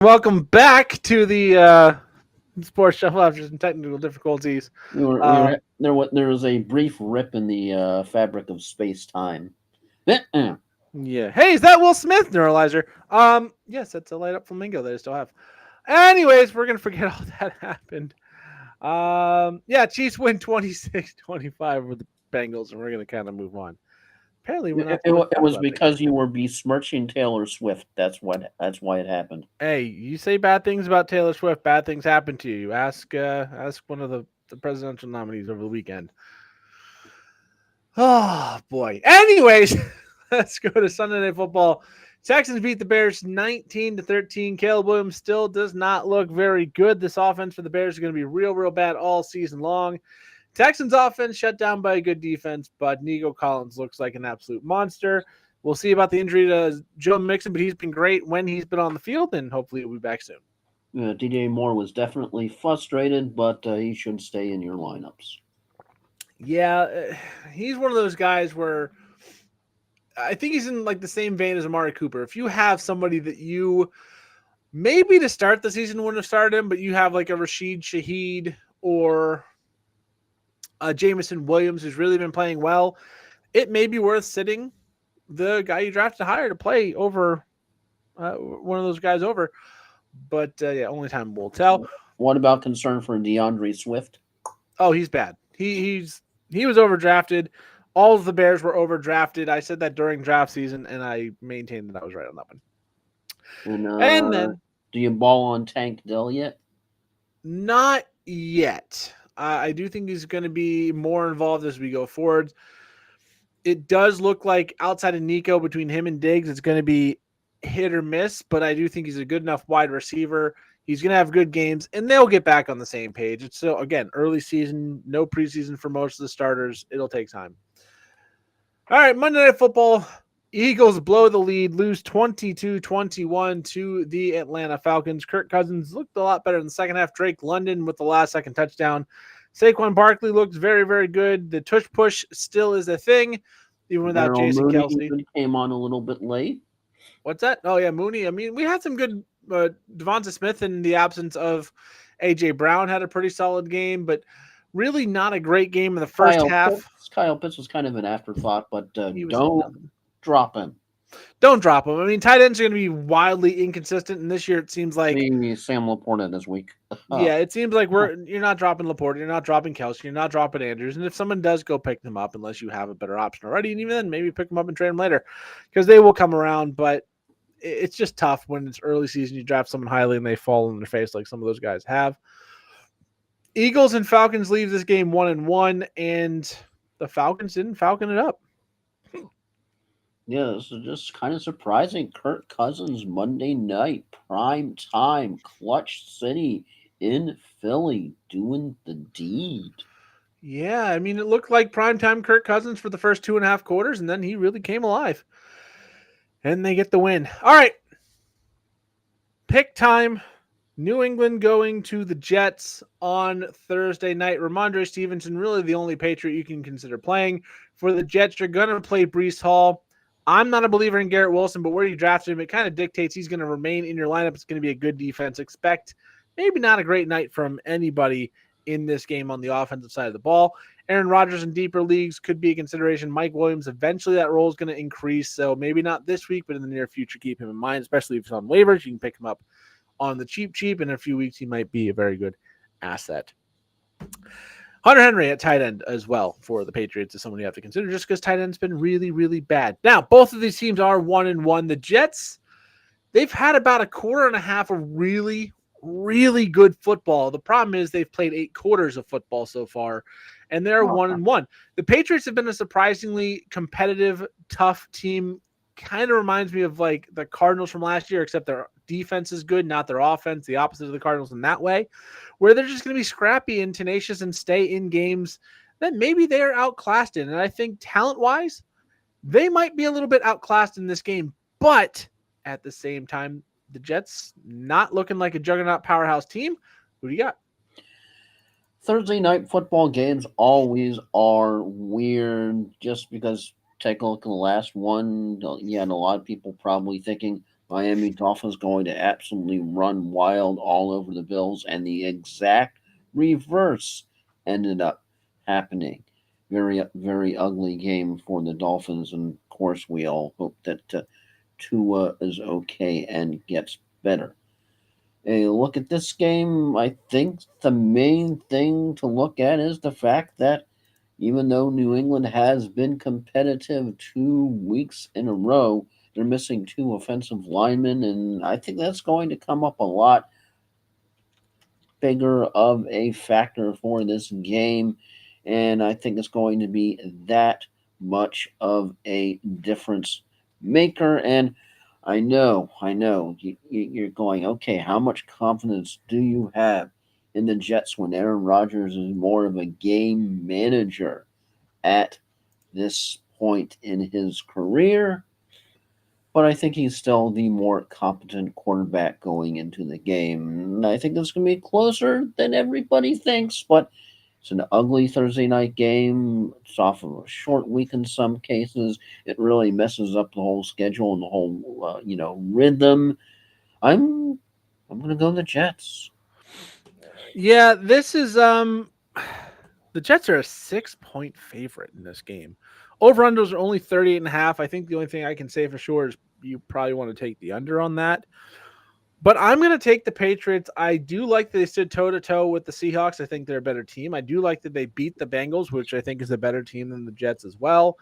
Welcome back to the Sports Shuffle after some technical difficulties. There was a brief rip in the fabric of space time. Yeah. Hey, is that Will Smith, Neuralizer? Yes, that's a light up flamingo that I still have. Anyways, we're gonna forget all that happened. Yeah, Chiefs win 26-25 with the Bengals, and we're gonna kind of move on. Apparently, we're not supposed to It talk was about things. because you were besmirching Taylor Swift. That's why it happened. Hey, you say bad things about Taylor Swift, bad things happen to you. Ask one of the presidential nominees over the weekend. Oh boy. Anyways, let's go to Sunday Night Football. Texans beat the Bears 19-13. Caleb Williams still does not look very good. This offense for the Bears is going to be real bad all season long. Texans offense shut down by a good defense, but Nico Collins looks like an absolute monster. We'll see about the injury to Joe Mixon, but he's been great when he's been on the field, and hopefully he'll be back soon. DJ Moore was definitely frustrated, but he should stay in your lineups. Yeah, he's one of those guys where I think he's in like the same vein as Amari Cooper. If you have somebody that you maybe to start the season wouldn't have started him, but you have like a Rashid Shaheed or Jamison Williams who's really been playing well, it may be worth sitting the guy you drafted higher to play over one of those guys over. But yeah, only time will tell. What about concern for DeAndre Swift? Oh, he's bad. He was overdrafted. All of the Bears were overdrafted. I said that during draft season, and I maintained that I was right on that one. And then, Do you ball on Tank Dell yet? not yet. I do think he's going to be more involved as we go forward. It does look like outside of Nico, between him and Diggs, it's going to be hit or miss, but I do think he's a good enough wide receiver. He's going to have good games, and they'll get back on the same page. It's still, again, early season, no preseason for most of the starters. It'll take time. All right, Monday Night Football. Eagles blow the lead, lose 22-21 to the Atlanta Falcons. Kirk Cousins looked a lot better in the second half. Drake London with the last second touchdown. Saquon Barkley looks very good. The tush push still is a thing, even without Darrell Jason Mooney Kelsey. came on a little bit late. What's that? Oh, yeah, Mooney. I mean, we had some good Devonta Smith in the absence of A.J. Brown had a pretty solid game, but really not a great game in the first half. Kyle Pitts was kind of an afterthought, but Nothing. Drop him. Don't drop him. I mean, tight ends are going to be wildly inconsistent, and this year it seems like Sam Laporta this week. Yeah, it seems like you're not dropping Laporta, you're not dropping Kelsey, you're not dropping Andrews, and if someone does go pick them up, unless you have a better option already, and even then maybe pick them up and trade them later, because they will come around. But it's just tough when it's early season. You draft someone highly and they fall in their face like some of those guys have. Eagles and Falcons leave this game 1-1, and the Falcons didn't falcon it up. Yeah, this is just kind of surprising. Kirk Cousins Monday night, prime time, clutch city in Philly, doing the deed. Yeah, I mean, it looked like primetime Kirk Cousins for the first 2.5 quarters, and then he really came alive. And they get the win. All right. Pick time. New England going to the Jets on Thursday night. Ramondre Stevenson, really the only Patriot you can consider playing. For the Jets, you're going to play Breece Hall. I'm not a believer in Garrett Wilson, but where you drafted him, it kind of dictates he's going to remain in your lineup. It's going to be a good defense. Expect maybe not a great night from anybody in this game on the offensive side of the ball. Aaron Rodgers in deeper leagues could be a consideration. Mike Williams, eventually that role is going to increase. So maybe not this week, but in the near future, keep him in mind, especially if he's on waivers. You can pick him up on the cheap. In a few weeks, he might be a very good asset. Hunter Henry at tight end as well for the Patriots is someone you have to consider just because tight end's been really bad. Now, both of these teams are 1-1. The Jets, they've had about a quarter and a half of really good football. The problem is they've played 8 quarters of football so far, and they're 1-1. The Patriots have been a surprisingly competitive, tough team. Kind of reminds me of like the Cardinals from last year, except their defense is good, not their offense, the opposite of the Cardinals in that way, where they're just going to be scrappy and tenacious and stay in games that maybe they're outclassed in. And I think talent-wise, they might be a little bit outclassed in this game, but at the same time, the Jets not looking like a juggernaut powerhouse team. Who do you got? Thursday night football games always are weird just because take a look at the last one. You had a lot of people probably thinking Miami Dolphins going to absolutely run wild all over the Bills, and the exact reverse ended up happening. Very, very ugly game for the Dolphins, and of course, we all hope that Tua is okay and gets better. A look at this game, I think the main thing to look at is the fact that even though New England has been competitive 2 weeks in a row, they're missing two offensive linemen, and I think that's going to come up a lot bigger of a factor for this game. And I think it's going to be that much of a difference maker. And I know, you're going, okay, how much confidence do you have in the Jets when Aaron Rodgers is more of a game manager at this point in his career? But I think he's still the more competent quarterback going into the game. And I think it's going to be closer than everybody thinks, but it's an ugly Thursday night game. It's off of a short week in some cases. It really messes up the whole schedule and the whole, rhythm. I'm I'm going to go the Jets. Yeah, this is the Jets are a 6-point favorite in this game. Over unders are only 38 and a half. I think the only thing I can say for sure is you probably want to take the under on that. But I'm going to take the Patriots. I do like that they stood toe to toe with the Seahawks. I think they're a better team. I do like that they beat the Bengals, which I think is a better team than the Jets as well.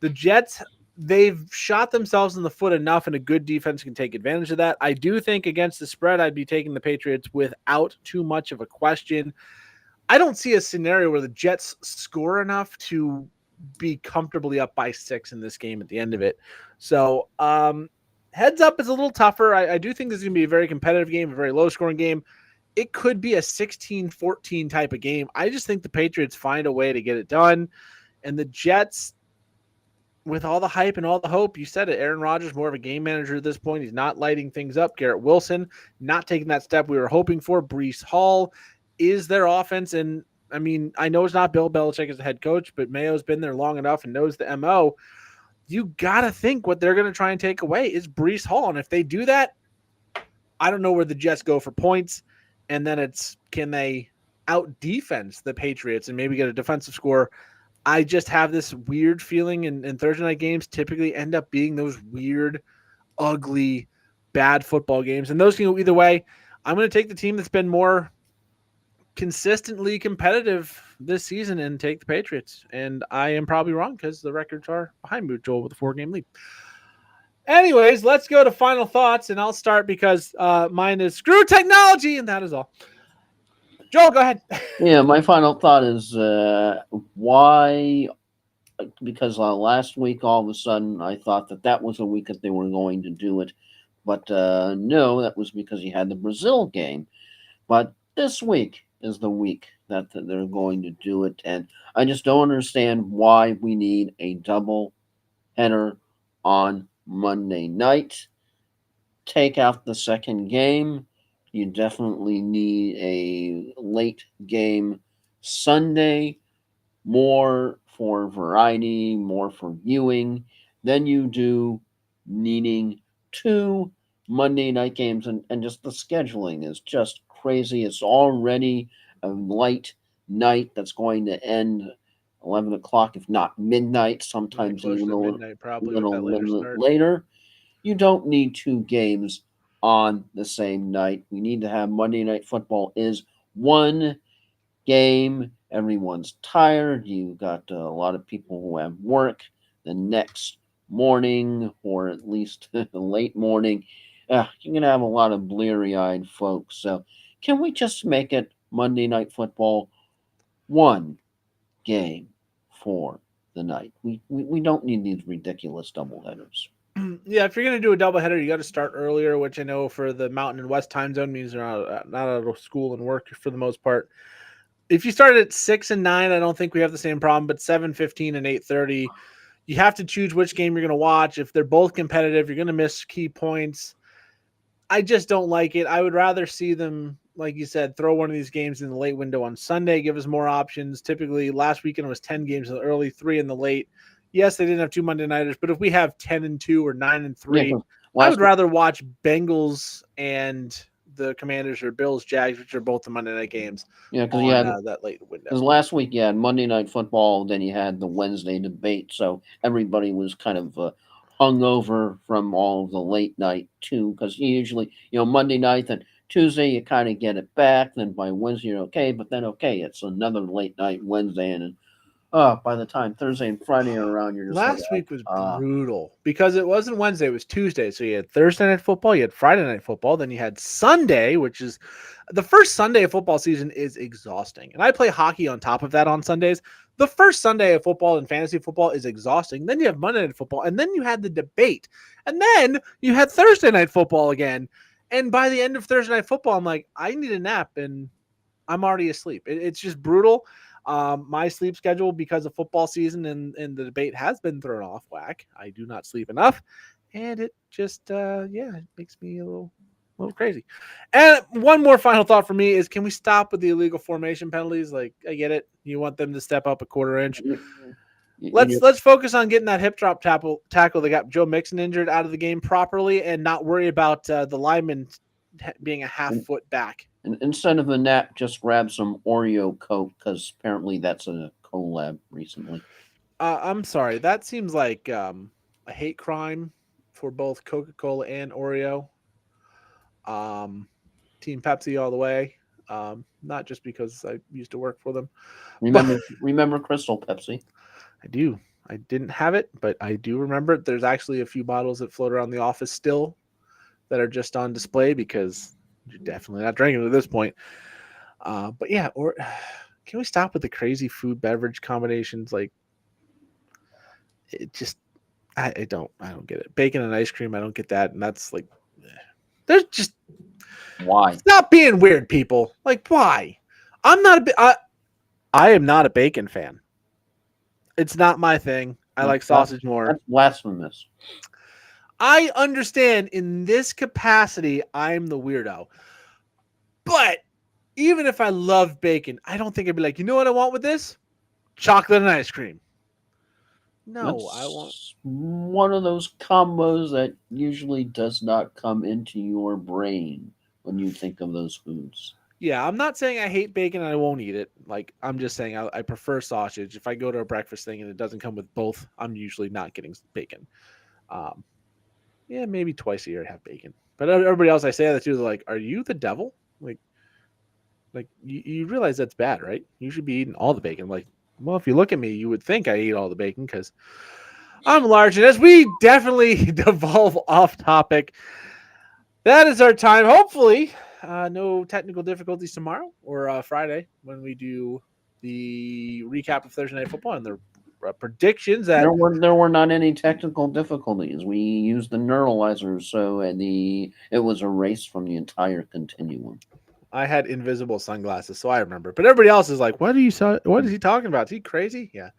The Jets, they've shot themselves in the foot enough, and a good defense can take advantage of that. I do think against the spread, I'd be taking the Patriots without too much of a question. I don't see a scenario where the Jets score enough to be comfortably up by 6 in this game at the end of it. So, heads up is a little tougher. I do think this is going to be a very competitive game, a very low scoring game. It could be a 16-14 type of game. I just think the Patriots find a way to get it done. And the Jets, with all the hype and all the hope, you said it, Aaron Rodgers more of a game manager at this point. He's not lighting things up. Garrett Wilson not taking that step we were hoping for. Breece Hall is their offense. And I mean, I know it's not Bill Belichick as the head coach, but Mayo's been there long enough and knows the MO. You got to think what they're going to try and take away is Breece Hall. And if they do that, I don't know where the Jets go for points. And then it's, can they out defense the Patriots and maybe get a defensive score? I just have this weird feeling in Thursday night games typically end up being those weird, ugly, bad football games. And those can go either way. I'm going to take the team that's been more consistently competitive this season and take the Patriots. And I am probably wrong because the records are behind me, Joel, with a 4-game lead. Anyways, let's go to final thoughts, and I'll start because mine is screw technology, and that is all. Joel, go ahead. Yeah, my final thought is why, because last week all of a sudden I thought that was the week that they were going to do it, but no, that was because you had the Brazil game. But this week is the week that they're going to do it, and I just don't understand why we need a double header on Monday night. Take out the second game. You definitely need a late game Sunday, more for variety, more for viewing than you do needing two Monday night games. And just the scheduling is just crazy. It's already a light night that's going to end 11 o'clock, if not midnight, Yeah, sometimes closer even to a midnight, probably with that later little start. later. You don't need two games on the same night. We need to have Monday Night Football is one game. Everyone's tired. You've got a lot of people who have work the next morning or at least the late morning. You're going to have a lot of bleary eyed folks. So, can we just make it Monday Night Football one game for the night? We don't need these ridiculous doubleheaders. Yeah, if you're going to do a doubleheader, you got to start earlier, which I know for the Mountain and West time zone means they're not out of school and work for the most part. If you start at 6 and 9, I don't think we have the same problem, but 7:15 and 8:30, you have to choose which game you're going to watch. If they're both competitive, you're going to miss key points. I just don't like it. I would rather see them, like you said, throw one of these games in the late window on Sunday, give us more options. Typically, last weekend was 10 games in the early, 3 in the late. Yes, they didn't have two Monday nighters, but if we have 10 and 2 or 9 and Yeah, 3, I would rather watch Bengals and the Commanders or Bills Jags, which are both the Monday night games. Yeah, because that late window. Because last week you had Monday Night Football, then you had the Wednesday debate, so everybody was kind of hungover from all the late night too. Because usually, Monday night and Tuesday you kind of get it back, then by Wednesday you're okay, but then it's another late night Wednesday, and by the time Thursday and Friday are around, you're just Last week was brutal because it wasn't Wednesday, it was Tuesday. So you had Thursday night football, you had Friday night football, then you had Sunday, which is the first Sunday of football season is exhausting. And I play hockey on top of that on Sundays. The first Sunday of football and fantasy football is exhausting. Then you have Monday night football, and then you had the debate. And then you had Thursday night football again. And by the end of Thursday night football, I'm like, I need a nap, and I'm already asleep. It's just brutal. My sleep schedule because of football season and the debate has been thrown off whack. I do not sleep enough, and it just it makes me a little crazy. And one more final thought for me is, can we stop with the illegal formation penalties? Like, I get it, you want them to step up a quarter inch. Let's focus on getting that hip drop tackle that got Joe Mixon injured out of the game properly, and not worry about the lineman being a half foot back. And instead of a nap, just grab some Oreo Coke, because apparently that's a collab recently. I'm sorry, that seems like a hate crime for both Coca-Cola and Oreo. Team Pepsi all the way. Not just because I used to work for them. Remember Crystal Pepsi? I do. I didn't have it, but I do remember it. There's actually a few bottles that float around the office still that are just on display because you're definitely not drinking at this point. But yeah, or can we stop with the crazy food beverage combinations? Like, it just, I don't get it. Bacon and ice cream, I don't get that. And that's like, there's just, why? Stop being weird, people. Like, why? I am not a bacon fan. It's not my thing. I like sausage more. That's blasphemous. I understand in this capacity, I'm the weirdo. But even if I love bacon, I don't think I'd be like, you know what I want with this? Chocolate and ice cream. No, I won't. One of those combos that usually does not come into your brain when you think of those foods. Yeah, I'm not saying I hate bacon and I won't eat it. Like, I'm just saying I prefer sausage. If I go to a breakfast thing and it doesn't come with both, I'm usually not getting bacon. Yeah, maybe twice a year I have bacon. But everybody else I say that to, they're like, are you the devil? Like you realize that's bad, right? You should be eating all the bacon. Like, well, if you look at me, you would think I eat all the bacon because I'm large. And as we definitely devolve off topic, that is our time. Hopefully, no technical difficulties tomorrow or Friday when we do the recap of Thursday Night Football and the predictions. That there were not any technical difficulties. We used the neuralizer, so it was erased from the entire continuum. I had invisible sunglasses, so I remember. But everybody else is like, what is he talking about? Is he crazy? Yeah.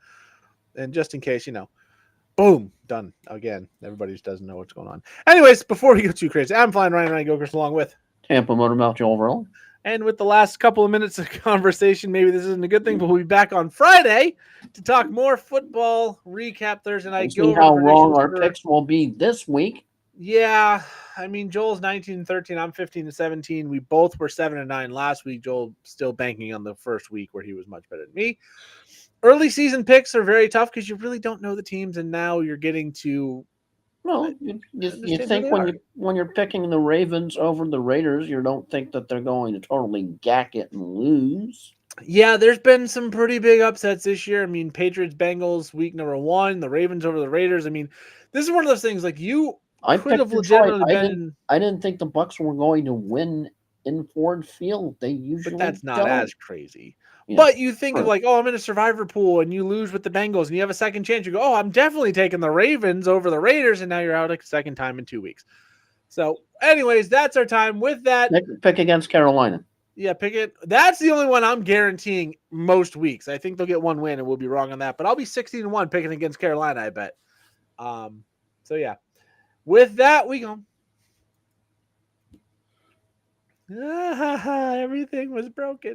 And just in case, boom, done again. Everybody just doesn't know what's going on. Anyways, before we go too crazy, I'm flying Ryan Gokers along with Tampa Motor Mouth Joel Verl. And with the last couple of minutes of conversation, maybe this isn't a good thing, but we'll be back on Friday to talk more football, recap Thursday night. See how wrong our picks will be this week. Yeah, I mean, Joel's 19-13. I'm 15-17. We both were 7-9 last week. Joel still banking on the first week where he was much better than me. Early season picks are very tough because you really don't know the teams, and now you're getting to. Well, you think when you're picking the Ravens over the Raiders, you don't think that they're going to totally gack it and lose. Yeah, there's been some pretty big upsets this year. I mean, Patriots, Bengals, week number 1, the Ravens over the Raiders. I mean, this is one of those things like I could have legitimately been. I didn't think the Bucs were going to win in Ford Field. They usually But that's not as crazy. Yeah, but you think of like, oh, I'm in a survivor pool and you lose with the Bengals and you have a second chance. You go, oh, I'm definitely taking the Ravens over the Raiders. And now you're out a second time in 2 weeks. So anyways, that's our time with that. Pick against Carolina. Yeah, pick it. That's the only one I'm guaranteeing most weeks. I think they'll get one win and we'll be wrong on that. But I'll be 16-1 picking against Carolina, I bet. So yeah. With that, we go. Everything was broken.